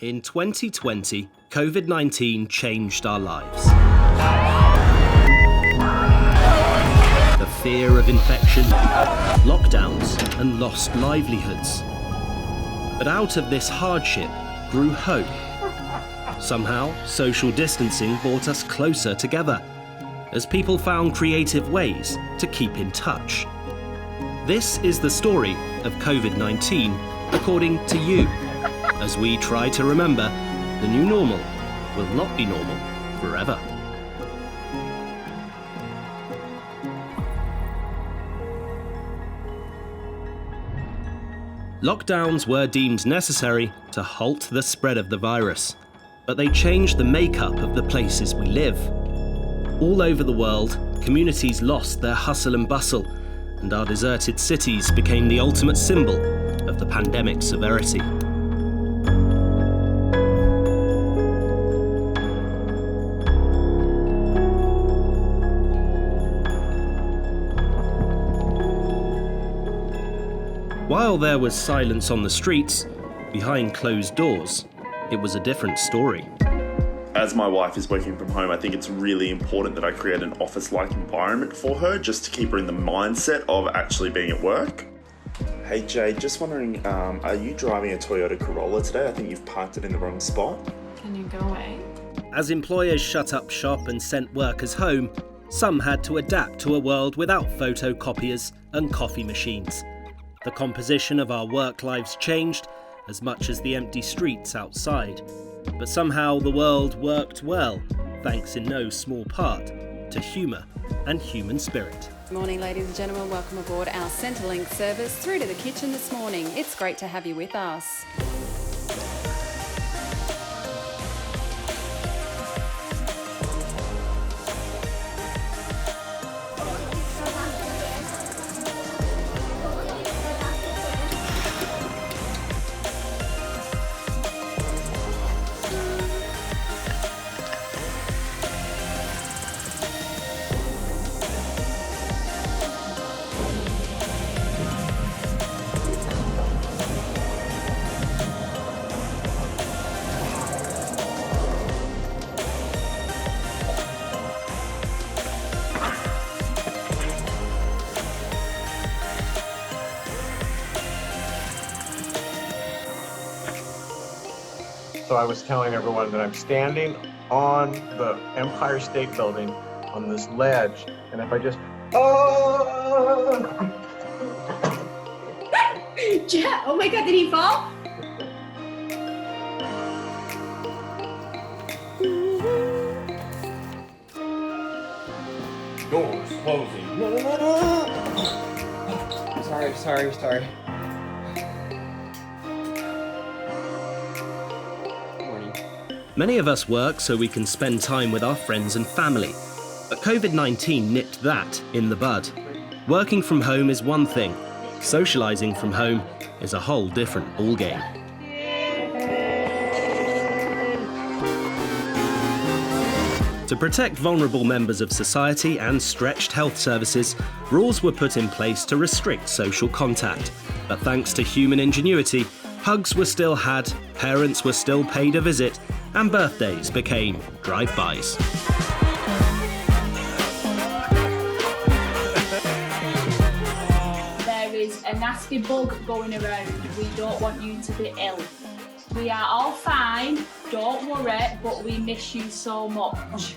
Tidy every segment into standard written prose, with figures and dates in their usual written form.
In 2020, COVID-19 changed our lives. The fear of infection, lockdowns, and lost livelihoods. But out of this hardship grew hope. Somehow, social distancing brought us closer together, as people found creative ways to keep in touch. This is the story of COVID-19, according to you, as we try to remember the new normal will not be normal forever. Lockdowns were deemed necessary to halt the spread of the virus, but they changed the makeup of the places we live. All over the world, communities lost their hustle and bustle, and our deserted cities became the ultimate symbol of the pandemic's severity. While there was silence on the streets, behind closed doors, it was a different story. As my wife is working from home, I think it's really important that I create an office-like environment for her, just to keep her in the mindset of actually being at work. Hey Jade, just wondering, are you driving a Toyota Corolla today? I think you've parked it in the wrong spot. Can you go away? As employers shut up shop and sent workers home, some had to adapt to a world without photocopiers and coffee machines. The composition of our work lives changed as much as the empty streets outside. But somehow the world worked well, thanks in no small part to humour and human spirit. Good morning, ladies and gentlemen. Welcome aboard our Centrelink service through to the kitchen this morning. It's great to have you with us. So I was telling everyone that I'm standing on the Empire State Building on this ledge, and if I just, Jet, oh my god, did he fall? doors closing. Sorry. Many of us work so we can spend time with our friends and family, but COVID-19 nipped that in the bud. Working from home is one thing, socialising from home is a whole different ballgame. To protect vulnerable members of society and stretched health services, rules were put in place to restrict social contact. But thanks to human ingenuity, hugs were still had, parents were still paid a visit, and birthdays became drive-bys. There is a nasty bug going around. We don't want you to be ill. We are all fine, don't worry, but we miss you so much.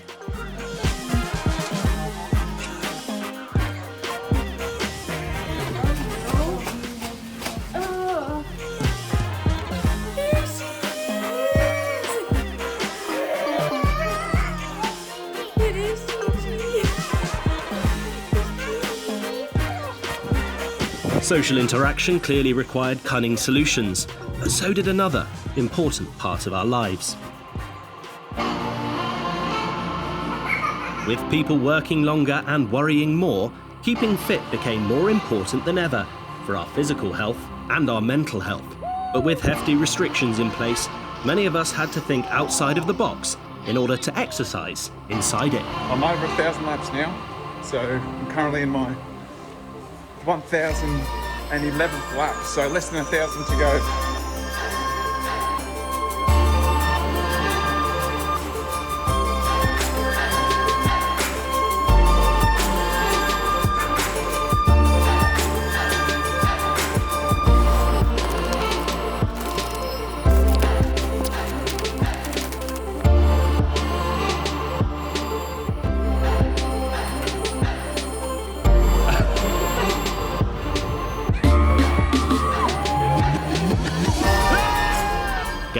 Social interaction clearly required cunning solutions, but so did another important part of our lives. With people working longer and worrying more, keeping fit became more important than ever for our physical health and our mental health. But with hefty restrictions in place, many of us had to think outside of the box in order to exercise inside it. I'm over 1,000 laps now, so I'm currently in my 1,011th lap, so less than 1,000 to go.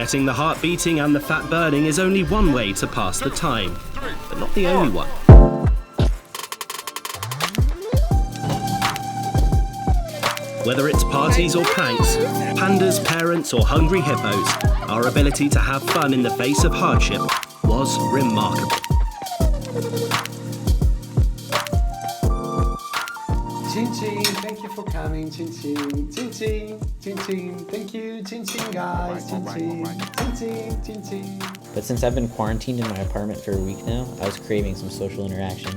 Getting the heart beating and the fat burning is only one way to pass the time, but not the only one. Whether it's parties or pranks, pandas, parents or hungry hippos, our ability to have fun in the face of hardship was remarkable. Chin Chin, thank you for coming. Chin Chin, Chin Chin, Chin Chin, thank you. Chin Chin, guys. Chin Chin, Chin Chin, Chin Chin. But since I've been quarantined in my apartment for a week now, I was craving some social interaction.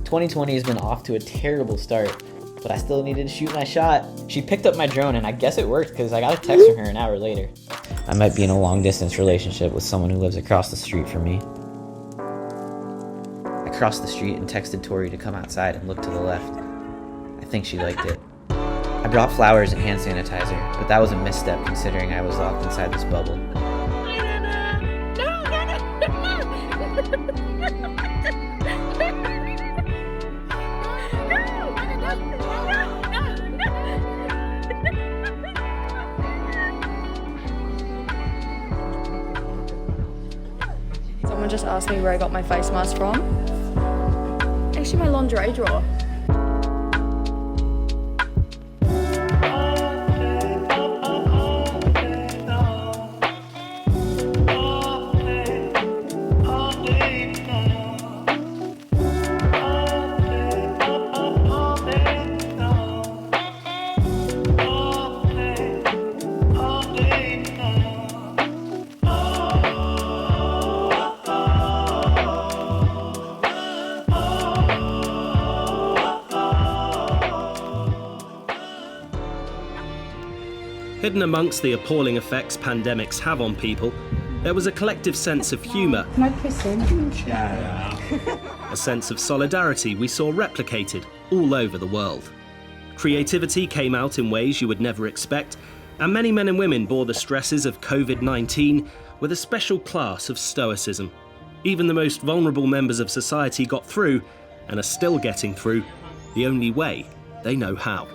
2020 has been off to a terrible start, but I still needed to shoot my shot. She picked up my drone and I guess it worked because I got a text from her an hour later. I might be in a long distance relationship with someone who lives across the street from me. I crossed the street and texted Tori to come outside and look to the left. I think she liked it. I brought flowers and hand sanitizer, but that was a misstep considering I was locked inside this bubble. Someone just asked me where I got my face mask from. Actually, my lingerie drawer. Hidden amongst the appalling effects pandemics have on people, there was a collective sense of humour. Can I piss him? A sense of solidarity we saw replicated all over the world. Creativity came out in ways you would never expect, and many men and women bore the stresses of COVID-19 with a special class of stoicism. Even the most vulnerable members of society got through, and are still getting through, the only way they know how.